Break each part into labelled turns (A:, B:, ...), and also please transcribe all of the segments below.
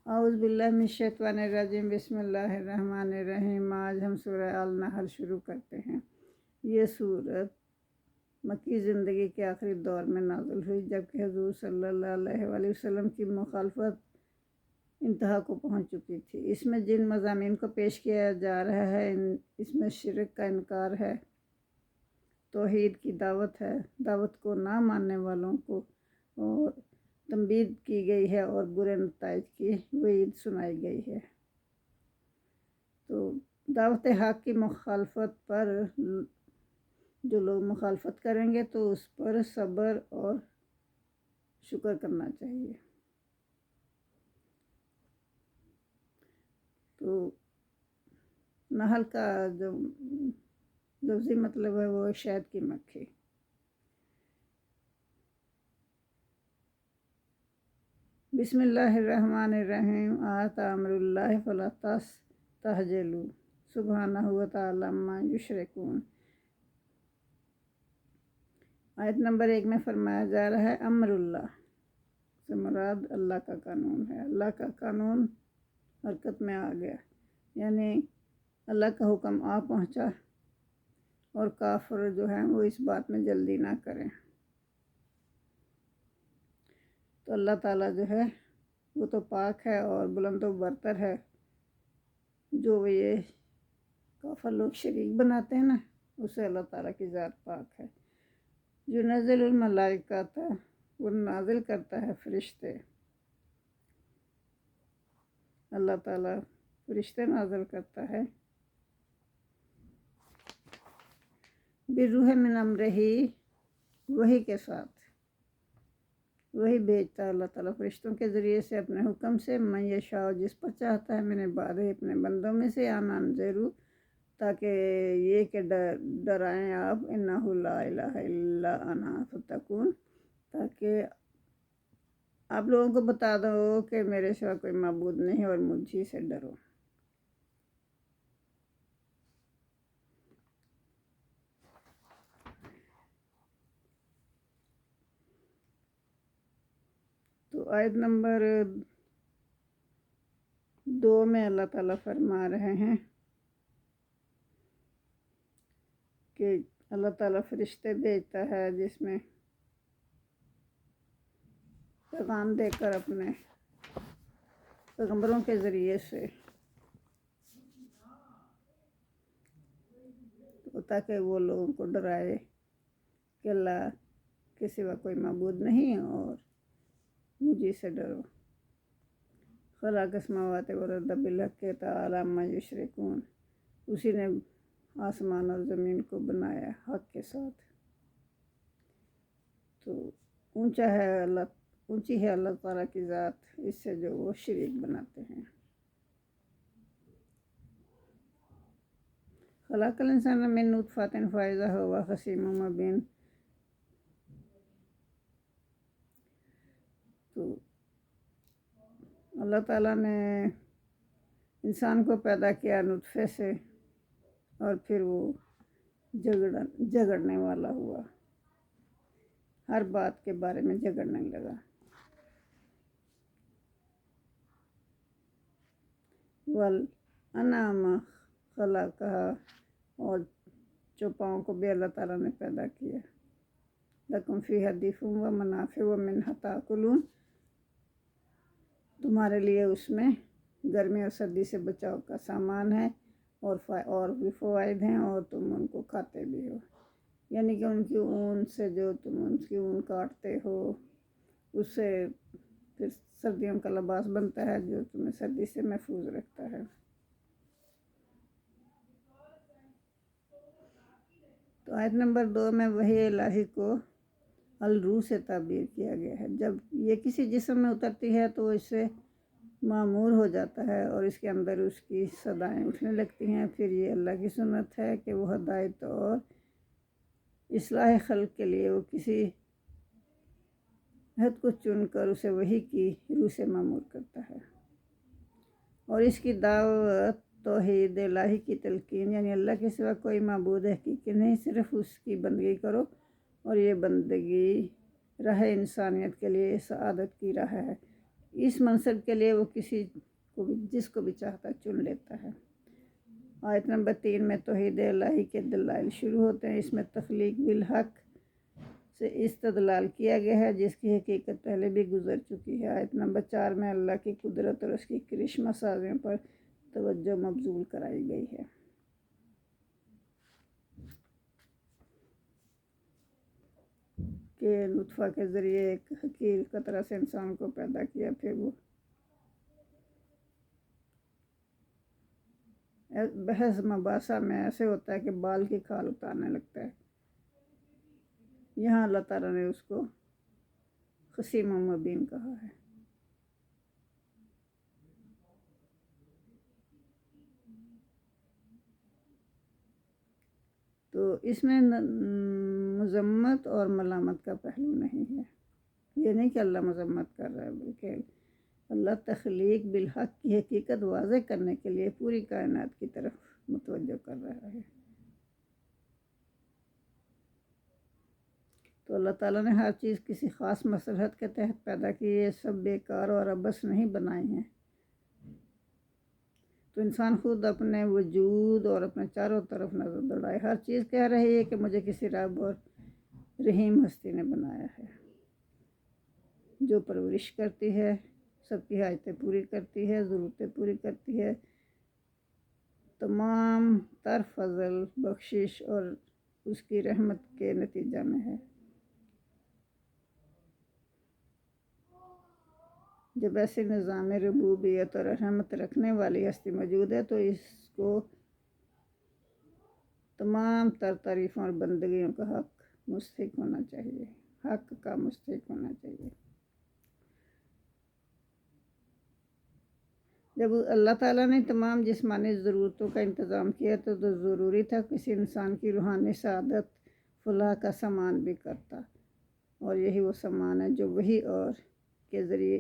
A: اعوذ باللہ من الشیطان الرجیم، بسم اللہ الرحمن الرحیم۔ آج ہم سورہ النحل شروع کرتے ہیں۔ یہ سورت مکی زندگی کے آخری دور میں نازل ہوئی، جبکہ حضور صلی اللہ علیہ وآلہ وسلم کی مخالفت انتہا کو پہنچ چکی تھی۔ اس میں جن مضامین کو پیش کیا جا رہا ہے اس میں شرک کا انکار ہے، توحید کی دعوت ہے، دعوت کو نہ ماننے والوں کو اور تنبیہ کی گئی ہے اور برے نتائج کی وعید سنائی گئی ہے۔ تو دعوت حق کی مخالفت پر جو لوگ مخالفت کریں گے تو اس پر صبر اور شکر کرنا چاہیے۔ تو نحل کا جو لفظی مطلب ہے وہ شہد کی مکھی۔ بسم اللہ الرحمن الرحیم۔ آت امر اللہ فلا تستعجلوا سبحانہ وتعالی عما یشرکون۔ آیت نمبر 1 میں فرمایا جا رہا ہے امر اللہ سے مراد اللہ کا قانون ہے۔ اللہ کا قانون حرکت میں آ گیا، یعنی اللہ کا حکم آ پہنچا، اور کافر جو ہیں وہ اس بات میں جلدی نہ کریں۔ تو اللہ تعالیٰ جو ہے وہ تو پاک ہے اور بلند و برتر ہے، جو یہ کافر لوگ شریک بناتے ہیں نا، اسے اللہ تعالیٰ کی ذات پاک ہے۔ جو نزل الملائکہ تھا وہ نازل کرتا ہے فرشتے، اللہ تعالیٰ فرشتے نازل کرتا ہے۔ بروح من امرہ، وحی کے ساتھ وہی بھیجتا ہے اللہ تعالیٰ فرشتوں کے ذریعے سے اپنے حکم سے، من یشاء جس پر چاہتا ہے، من عبادہ اپنے بندوں میں سے، ان انذروا تاکہ یہ کہ ڈرائیں آپ، انہ لا الہ الا انا فتقون، تاکہ آپ لوگوں کو بتا دو کہ میرے سوا کوئی معبود نہیں اور مجھ سے ڈرو۔ تو آیت نمبر 2 میں اللہ تعالیٰ فرما رہے ہیں کہ اللہ تعالیٰ فرشتے بھیجتا ہے جس میں پیغام دے کر اپنے پیغمبروں کے ذریعے سے، تاکہ وہ لوگوں کو ڈرائے کہ اللہ کے سوا کوئی معبود نہیں اور مجھے سے ڈرو۔ خلق السماوات والارض بالحق تعالی عما یشرکون، اسی نے آسمان اور زمین کو بنایا حق کے ساتھ۔ تو اونچی ہے اللہ تعالیٰ کی ذات اس سے جو وہ شریک بناتے ہیں۔ خلق الانسان من نطفۃ فاذا هو خصیم مبین۔ تو اللہ تعالیٰ نے انسان کو پیدا کیا نطفے سے، اور پھر وہ جھگڑنے والا ہوا، ہر بات کے بارے میں جھگڑنے لگا۔ والانعام خلقہا، اور چوپاؤں کو بھی اللہ تعالیٰ نے پیدا کیا۔ لکم فیہا دفء ومنافع ومنہا تاکلون، تمہارے لیے اس میں گرمی اور سردی سے بچاؤ کا سامان ہے اور بھی فوائد ہیں، اور تم ان کو کھاتے بھی ہو۔ یعنی کہ ان کی اون سے جو تم ان کی اون کاٹتے ہو، اس سے پھر سردیوں کا لباس بنتا ہے جو تمہیں سردی سے محفوظ رکھتا ہے۔ تو آیت نمبر 2 میں وحی الہی کو الروح سے تعبیر کیا گیا ہے۔ جب یہ کسی جسم میں اترتی ہے تو اس سے معمور ہو جاتا ہے اور اس کے اندر اس کی صدائیں اٹھنے لگتی ہیں۔ پھر یہ اللہ کی سنت ہے کہ وہ ہدایت اور اصلاح خلق کے لیے وہ کسی عہد کو چن کر اسے وحی کی روح سے معمور کرتا ہے، اور اس کی دعوت توحید الہی کی تلقین، یعنی اللہ کے سوا کوئی معبود حقیقی نہیں، صرف اس کی بندگی کرو، اور یہ بندگی راہ انسانیت کے لیے سعادت کی راہ ہے۔ اس منصب کے لیے وہ کسی کو بھی جس کو بھی چاہتا چن لیتا ہے۔ آیت نمبر 3 میں توحید الہی کے دلائل شروع ہوتے ہیں۔ اس میں تخلیق بالحق سے استدلال کیا گیا ہے جس کی حقیقت پہلے بھی گزر چکی ہے۔ آیت نمبر 4 میں اللہ کی قدرت اور اس کی کرشمہ سازیوں پر توجہ مبذول کرائی گئی ہے۔ کہ نطفہ کے ذریعے ایک حقیر قطرہ سے انسان کو پیدا کیا، پھر وہ بحث مباحثہ میں ایسے ہوتا ہے کہ بال کی کھال اتارنے لگتا ہے۔ یہاں اللہ تعالیٰ نے اس کو خصیم و مبین کہا ہے۔ تو اس میں مذمت اور ملامت کا پہلو نہیں ہے۔ یہ نہیں کہ اللہ مذمت کر رہا ہے، بلکہ اللہ تخلیق بالحق کی حقیقت واضح کرنے کے لیے پوری کائنات کی طرف متوجہ کر رہا ہے۔ تو اللہ تعالیٰ نے ہر چیز کسی خاص مصلحت کے تحت پیدا کی، یہ سب بیکار اور عبث نہیں بنائی ہیں۔ تو انسان خود اپنے وجود اور اپنے چاروں طرف نظر دوڑائے، ہر چیز کہہ رہی ہے کہ مجھے کسی رب اور رحیم ہستی نے بنایا ہے، جو پرورش کرتی ہے، سب کی حاجتیں پوری کرتی ہے، ضرورتیں پوری کرتی ہے، تمام تر فضل بخشش اور اس کی رحمت کے نتیجہ میں ہے۔ جب ایسے نظام ربوبیت اور رحمت رکھنے والی ہستی موجود ہے تو اس کو تمام تر تعریفوں اور بندگیوں کا حق مستحق ہونا چاہیے، حق کا مستحق ہونا چاہیے۔ جب اللہ تعالیٰ نے تمام جسمانی ضرورتوں کا انتظام کیا تو ضروری تھا کسی انسان کی روحانی سعادت فلاح کا سامان بھی کرتا، اور یہی وہ سامان ہے جو وحی اور کے ذریعے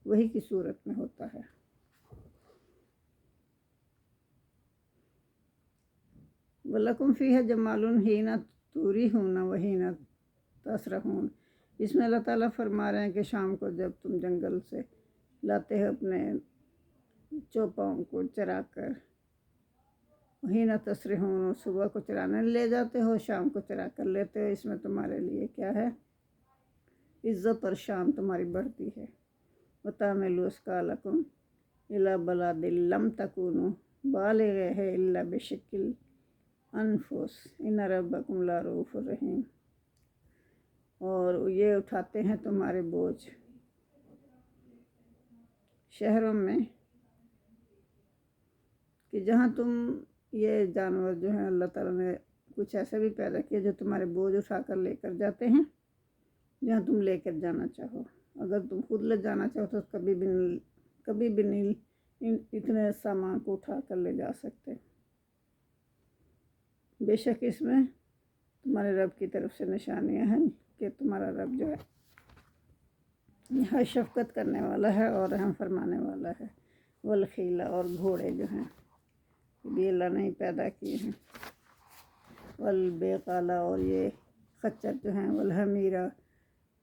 A: وحی کی صورت میں ہوتا ہے۔ وَلَكُمْ فِيهَا جَمَالٌ حِينَ تُورِیحُونَ وَحِینَ تَسْرَحُونَ۔ اس میں اللہ تعالیٰ فرما رہے ہیں کہ شام کو جب تم جنگل سے لاتے ہو اپنے چوپاؤں کو چرا کر، وَحِینَ تَسْرَحُونَ، صبح کو چرانے لے جاتے ہو، شام کو چرا کر لیتے ہو، اس میں تمہارے لیے کیا ہے؟ عزت اور شان تمہاری بڑھتی ہے۔ وَتَعْمِلُوا أَثْقَالَكُمْ إِلَىٰ بَلَدٍ لَمْ تَكُونُوا بَالِغِيهِ إِلَّا بِشِقِّ الْأَنفُسِ إِنَّ رَبَّكُمْ لَرَءُوفٌ رَحِیمٌ۔ اور یہ اٹھاتے ہیں تمہارے بوجھ شہروں میں کہ جہاں تم یہ جانور جو ہیں اللہ تعالیٰ نے کچھ ایسے بھی پیدا کیا جو تمہارے بوجھ اٹھا کر لے کر جاتے ہیں جہاں تم لے کر جانا چاہو۔ اگر تم خود لے جانا چاہو تو کبھی بھی نہیں اتنے سامان کو اٹھا کر لے جا سکتے۔ بے شک اس میں تمہارے رب کی طرف سے نشانیاں ہیں کہ تمہارا رب جو ہے نہایت شفقت کرنے والا ہے اور رحم فرمانے والا ہے۔ والخیل، اور گھوڑے جو ہیں بھی اللہ نے ہی پیدا کیے ہیں۔ والبغال، اور یہ خچر جو ہیں، والحمیر،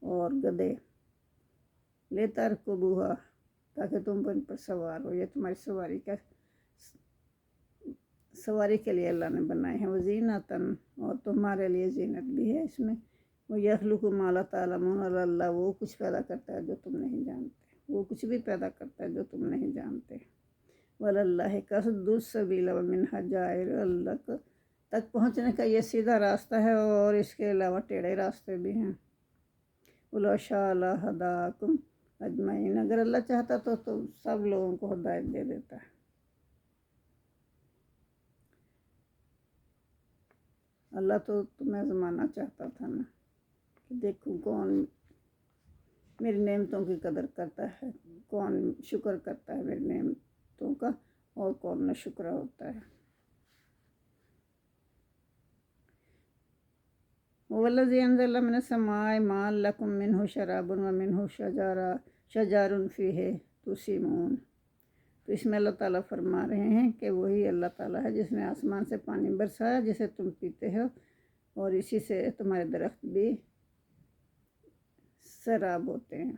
A: اور گدھے، لترکبوها، تاکہ تم ان پر سوار ہو، یہ تمہاری سواری کے لیے اللہ نے بنائے ہیں۔ وزینتاً، اور تمہارے لیے زینت بھی ہے اس میں۔ وَيَخْلُقُ مَا لَا تَعْلَمُونَ، اور اللہ وہ کچھ پیدا کرتا ہے جو تم نہیں جانتے، وہ کچھ بھی پیدا کرتا ہے جو تم نہیں جانتے۔ وَلِلَّهِ قَصْدُ السَّبِيلِ وَمِنْهَا جَائِرٌ، اللہ تک پہنچنے کا یہ سیدھا راستہ ہے اور اس کے علاوہ ٹیڑھے راستے بھی ہیں۔ وَلَوْ شَاءَ لَهَدَاكُمْ أَجْمَعِينَ، اگر اللہ چاہتا تو سب لوگوں کو ہدایت دے دیتا ہے۔ اللہ تو تمہیں زمانہ چاہتا تھا نا کہ دیکھوں کون میری نعمتوں کی قدر کرتا ہے، کون شکر کرتا ہے میری نعمتوں کا، اور کون ناشکرا ہوتا ہے۔ وَالَّذِي أَنزَلَ مِنَ السَّمَاءِ مَاءً لَكُم مِّنْهُ شَرَابٌ وَمِنْهُ شَجَرٌ فِيهِ تُسِیمُونَ۔ تو اس میں اللہ تعالیٰ فرما رہے ہیں کہ وہی اللہ تعالیٰ ہے جس نے آسمان سے پانی برسایا جسے تم پیتے ہو، اور اسی سے تمہارے درخت بھی سیراب ہوتے ہیں۔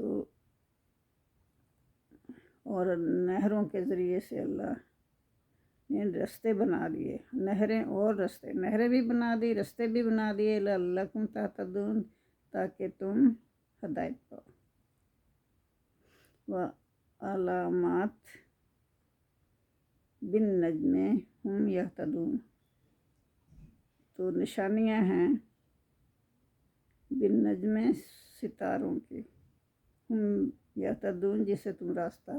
A: تو اور نہروں کے ذریعے سے اللہ نے رستے بنا دیے، نہریں اور رستے، نہریں بھی بنا دی، رستے بھی بنا دیے، لعلکم تہتدون، تاکہ تم ہدایت پاؤ، وعلامات بالنجم ہم یہتدون، تو نشانیاں ہیں بالنجم ستاروں کی، ہم یہتدون جسے تم راستہ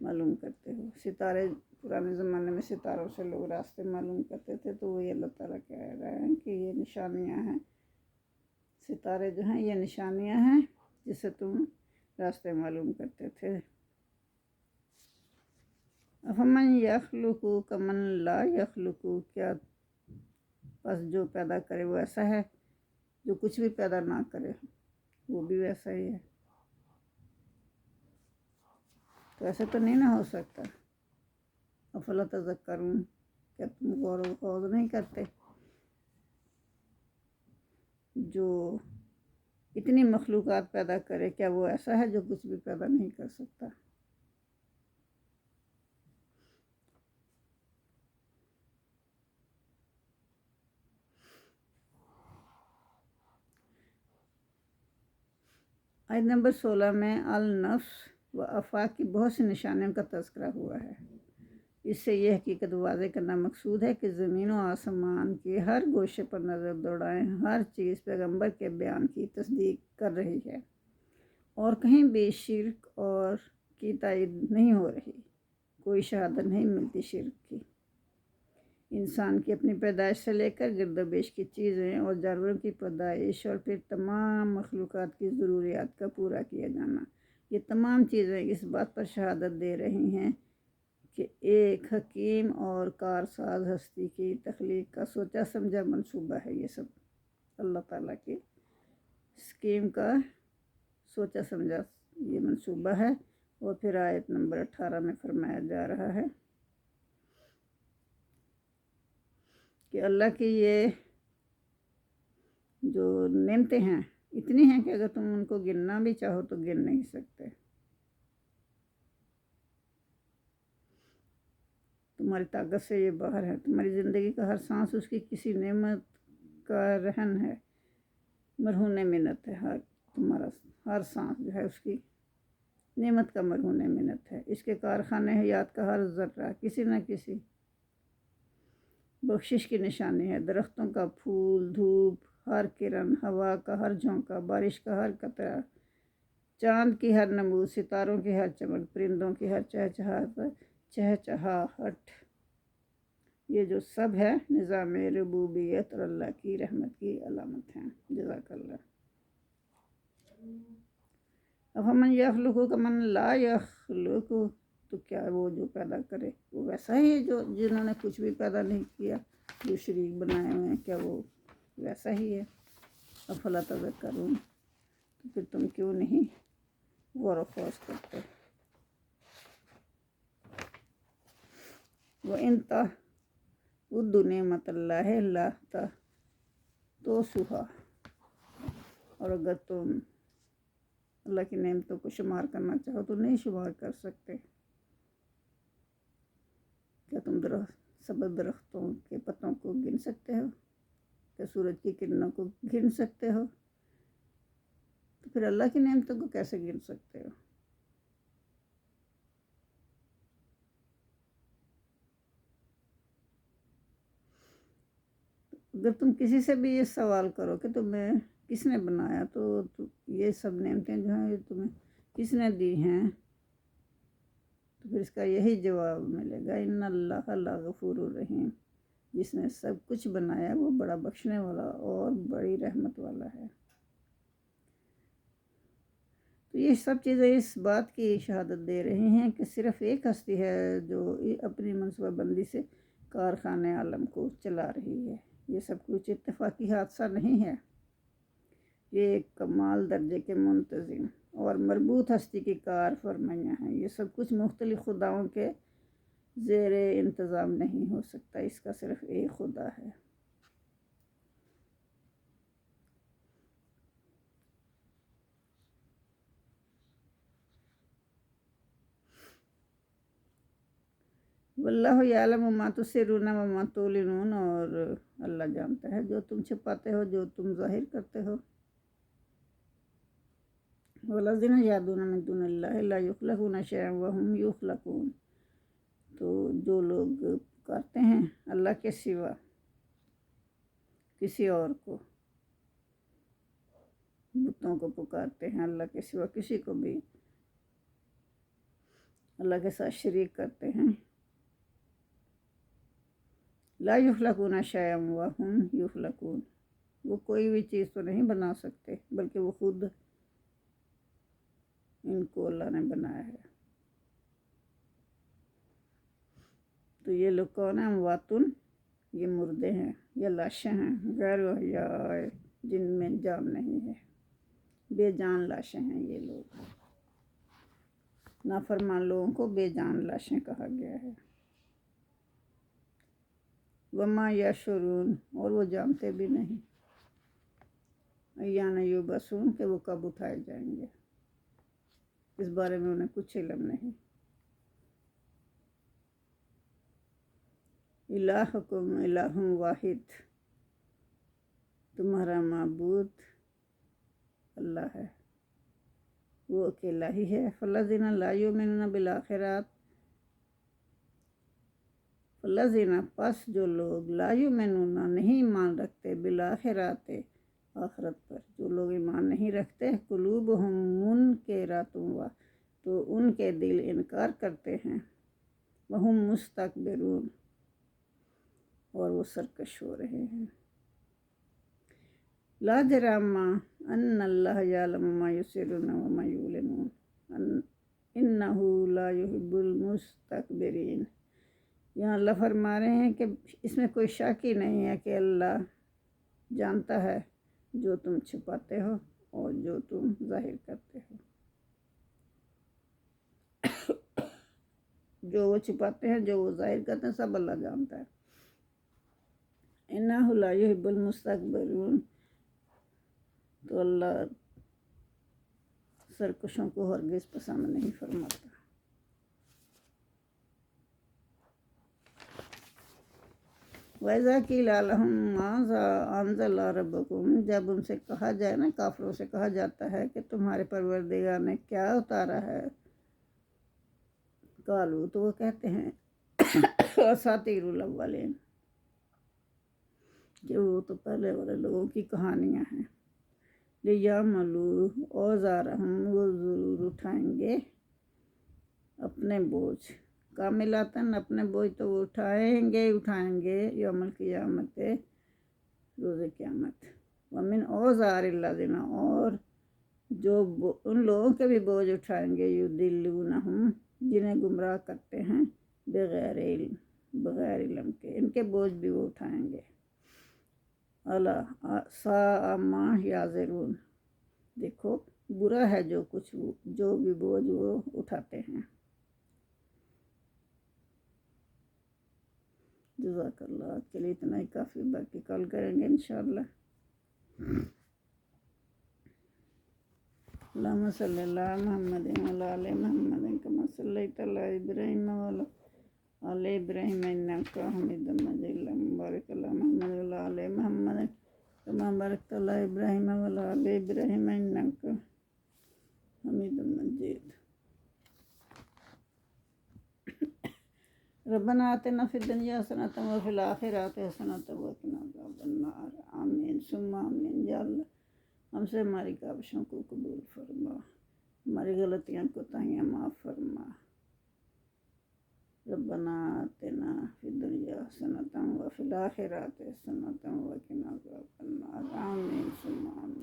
A: معلوم کرتے ہو۔ ستارے پرانے زمانے میں ستاروں سے لوگ راستے معلوم کرتے تھے، تو وہی اللہ تعالیٰ کہہ رہے ہیں کہ یہ نشانیاں ہیں، ستارے جو ہیں یہ نشانیاں ہیں جسے تم راستے معلوم کرتے تھے۔ افمن یخلق کمن لا یخلق، کیا بس جو پیدا کرے وہ ایسا ہے جو کچھ بھی پیدا نہ کرے، وہ بھی ویسا ہی ہے؟ تو ایسے تو نہیں نہ ہو سکتا۔ افلا تذکرون، کیا تم غور و خوض نہیں کرتے؟ جو اتنی مخلوقات پیدا کرے، کیا وہ ایسا ہے جو کچھ بھی پیدا نہیں کر سکتا؟ آیت نمبر 16 میں النفس و آفاق کی بہت سی نشانیوں کا تذکرہ ہوا ہے۔ اس سے یہ حقیقت واضح کرنا مقصود ہے کہ زمین و آسمان کے ہر گوشے پر نظر دوڑائیں، ہر چیز پیغمبر کے بیان کی تصدیق کر رہی ہے، اور کہیں بھی شرک اور کی تائید نہیں ہو رہی، کوئی شہادت نہیں ملتی شرک کی۔ انسان کی اپنی پیدائش سے لے کر گرد و بیش کی چیزیں اور جانوروں کی پیدائش اور پھر تمام مخلوقات کی ضروریات کا پورا کیا جانا، یہ تمام چیزیں اس بات پر شہادت دے رہی ہیں کہ ایک حکیم اور کارساز ہستی کی تخلیق کا سوچا سمجھا منصوبہ ہے۔ یہ سب اللہ تعالیٰ کی اسکیم کا سوچا سمجھا یہ منصوبہ ہے۔ اور پھر آیت نمبر 18 میں فرمایا جا رہا ہے کہ اللہ کی یہ جو نعمتیں ہیں اتنی ہیں کہ اگر تم ان کو گننا بھی چاہو تو گن نہیں سکتے۔ تمہاری طاقت سے یہ باہر ہے، تمہاری زندگی کا ہر سانس اس کی کسی نعمت کا رہن ہے، مرہون منت ہے، تمہارا ہر سانس جو ہے اس کی نعمت کا مرہون منت ہے۔ اس کے کارخانے حیات کا ہر ذرہ کسی نہ کسی بخشش کی نشانی ہے، درختوں کا پھول، دھوپ، ہر کرن، ہوا کا ہر جھونکا، بارش کا ہر قطرہ، چاند کی ہر نمود، ستاروں کی ہر چمک، پرندوں کی ہر چہچہاہٹ، یہ جو سب ہے نظام ربوبیت اور اللہ کی رحمت کی علامت ہیں۔ جزاک اللہ۔ افمن یخلق کمن لا یخلق، تو کیا وہ جو پیدا کرے وہ ویسا ہی ہے جو جنہوں نے کچھ بھی پیدا نہیں کیا، جو شریک بنائے ہوئے ہیں، کیا وہ ویسا ہی ہے؟ افلا تذکرون، تو پھر تم کیوں نہیں غور و خوض کرتے؟ وَإِن تَعُدُّوا نِعْمَتَ اللَّهِ لَا تُحْصُوهَا، اور اگر تم اللہ کی نعمتوں کو شمار کرنا چاہو تو نہیں شمار کر سکتے۔ کیا تم سبز درختوں کے پتوں کو گن سکتے ہو؟ کیا سورج کی کرنوں کو گن سکتے ہو؟ تو پھر اللہ کی نعمتوں کو کیسے گن سکتے ہو؟ اگر تم کسی سے بھی یہ سوال کرو کہ تمہیں کس نے بنایا، تو یہ سب نعمتیں جو ہیں یہ تمہیں کس نے دی ہیں، تو پھر اس کا یہی جواب ملے گا، ان اللہ لغفور الرحیم، جس نے سب کچھ بنایا وہ بڑا بخشنے والا اور بڑی رحمت والا ہے۔ تو یہ سب چیزیں اس بات کی شہادت دے رہی ہیں کہ صرف ایک ہستی ہے جو اپنی منصوبہ بندی سے کارخانے عالم کو چلا رہی ہے۔ یہ سب کچھ اتفاقی حادثہ نہیں ہے، یہ ایک کمال درجے کے منتظم اور مربوط ہستی کی کار فرمائیاں ہیں۔ یہ سب کچھ مختلف خداؤں کے زیر انتظام نہیں ہو سکتا، اس کا صرف ایک خدا ہے۔ واللہ یعلم ما تسرون وما تعلنون، اور اللہ جانتا ہے جو تم چھپاتے ہو جو تم ظاہر کرتے ہو۔ والذین یدعون من دون اللہ لا یخلقون شیئا وهم یخلقون، تو جو لوگ پکارتے ہیں اللہ کے سوا کسی اور کو، بتوں کو پکارتے ہیں اللہ کے سوا کسی کو بھی، اللہ کے ساتھ شریک کرتے ہیں، لا یخلقون شیئا وهم یخلقون، وہ کوئی بھی چیز تو نہیں بنا سکتے بلکہ وہ خود ان کو اللہ نے بنایا ہے۔ تو یہ لوگ کون ہیں؟ امواتن، یہ مردے ہیں یا لاشیں ہیں، غیر احیاء، جن میں جان نہیں ہے، بے جان لاشیں ہیں یہ لوگ۔ نافرمان لوگوں کو بے جان لاشیں کہا گیا ہے۔ وما یشعرون، اور وہ جانتے بھی نہیں، ایان یبعثون، کہ وہ کب اٹھائے جائیں گے، اس بارے میں انہیں کچھ علم نہیں۔ الہکم الہ واحد، تمہارا معبود اللہ ہے، وہ اکیلا ہی ہے۔ فالذین لا یؤمنون بالآخرۃ، فالذین، پس جو لوگ لا یؤمنون نہیں ایمان رکھتے، بالآخرۃ، آخرت پر، جو لوگ ایمان نہیں رکھتے، قلوبہم منکرۃ، تو ان کے دل انکار کرتے ہیں، وہم مستکبرون، اور وہ سرکش ہو رہے ہیں۔ لا جرم ان اللہ یعلم ما یسرون وما یعلنون انہ لا یحب المستکبرین، یہاں اللہ فرما رہے ہیں کہ اس میں کوئی شک ہی نہیں ہے کہ اللہ جانتا ہے جو تم چھپاتے ہو اور جو تم ظاہر کرتے ہو۔ جو وہ چھپاتے ہیں، جو وہ ظاہر کرتے ہیں، سب اللہ جانتا ہے۔ انہ لا یحب المستکبرین، تو اللہ سرکشوں کو ہرگز پسند نہیں فرماتا۔ وَإِذَا قِيلَ لَهُم مَّاذَا أَنزَلَ رَبُّكُمْ، جب ان سے کہا جائے نا، کافروں سے کہا جاتا ہے کہ تمہارے پروردگار نے کیا اتارا ہے، قالوا، تو وہ کہتے ہیں اساطیر الاولین، کہ وہ تو پہلے والے لوگوں کی کہانیاں ہیں۔ لیعملوا اوزارہم، وہ ضرور اٹھائیں گے اپنے بوجھ، کاملاتن، اپنے بوجھ تو وہ اٹھائیں گے یوم القیامت، روز قیامت، ومن اوزار الذین، اور جو ان لوگوں کے بھی بوجھ اٹھائیں گے، یضلونہم، جنہیں گمراہ کرتے ہیں، بغیر علم کے، ان کے بوجھ بھی وہ اٹھائیں گے۔ الا ساء ما یزرون، دیکھو برا ہے جو بھی بوجھ وہ اٹھاتے ہیں۔ جزاک اللہ، آج کے لیے اتنا ہی کافی، باقی کل کریں گے انشاءاللہ۔ اللہم صلی اللہ محمد وعلی آل محمد کما صلیت علی ابراہیم وعلی آل ابراہیم انک حمید مجید، اللہم بارک علی محمد وعلی آل محمد کما بارکت علی ابراہیم وعلی آل ابراہیم انک حمید مجید۔ ربنا آتنا فی الدنیا حسنۃ وفی الآخرۃ حسنۃ وقنا عذاب النار، آمین ثم آمین۔ یا اللہ ہم سے ہماری کاوشوں کو قبول فرما، ہماری غلطیاں کوتاہیاں معاف فرما۔ ربنا آتنا فی الدنیا حسنۃ وفی الآخرۃ حسنۃ وقنا عذاب النار، آمین ثم آمین۔